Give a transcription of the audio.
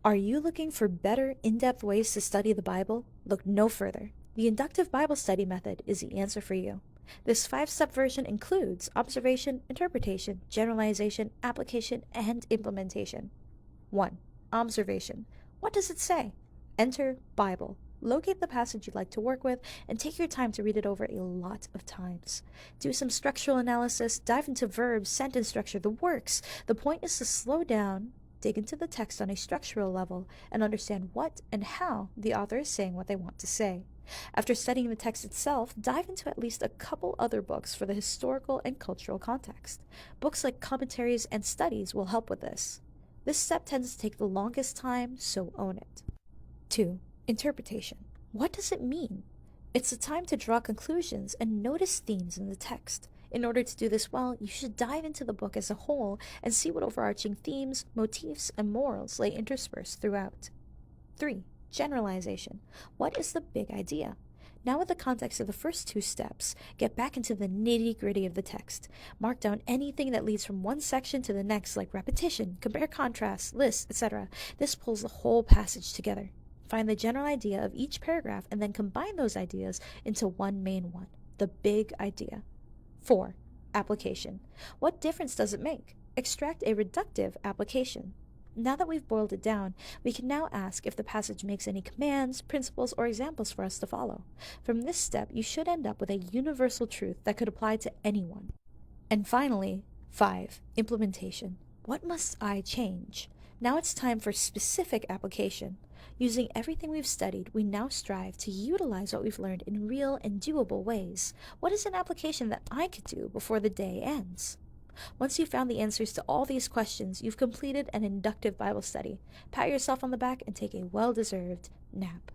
Are you looking for better, in-depth ways to study the Bible? Look no further. The Inductive Bible Study method is the answer for you. This 5-step version includes observation, interpretation, generalization, application, and implementation. 1. Observation. What does it say? Enter Bible. Locate the passage you'd like to work with and take your time to read it over a lot of times. Do some structural analysis, dive into verbs, sentence structure, the works. The point is to slow down, dig into the text on a structural level, and understand what and how the author is saying what they want to say. After studying the text itself, dive into at least a couple other books for the historical and cultural context. Books like commentaries and studies will help with this. This step tends to take the longest time, so own it. 2. Interpretation. What does it mean? It's the time to draw conclusions and notice themes in the text. In order to do this well, you should dive into the book as a whole and see what overarching themes, motifs, and morals lay interspersed throughout. 3. Generalization. What is the big idea? Now with the context of the first 2 steps, get back into the nitty-gritty of the text. Mark down anything that leads from one section to the next, like repetition, compare contrasts, lists, etc. This pulls the whole passage together. Find the general idea of each paragraph and then combine those ideas into one main one, the big idea. 4. Application. What difference does it make? Extract a reductive application. Now that we've boiled it down, we can now ask if the passage makes any commands, principles, or examples for us to follow. From this step, you should end up with a universal truth that could apply to anyone. And finally, 5. Implementation. What must I change? Now it's time for specific application. Using everything we've studied, we now strive to utilize what we've learned in real and doable ways. What is an application that I could do before the day ends? Once you've found the answers to all these questions, you've completed an inductive Bible study. Pat yourself on the back and take a well-deserved nap.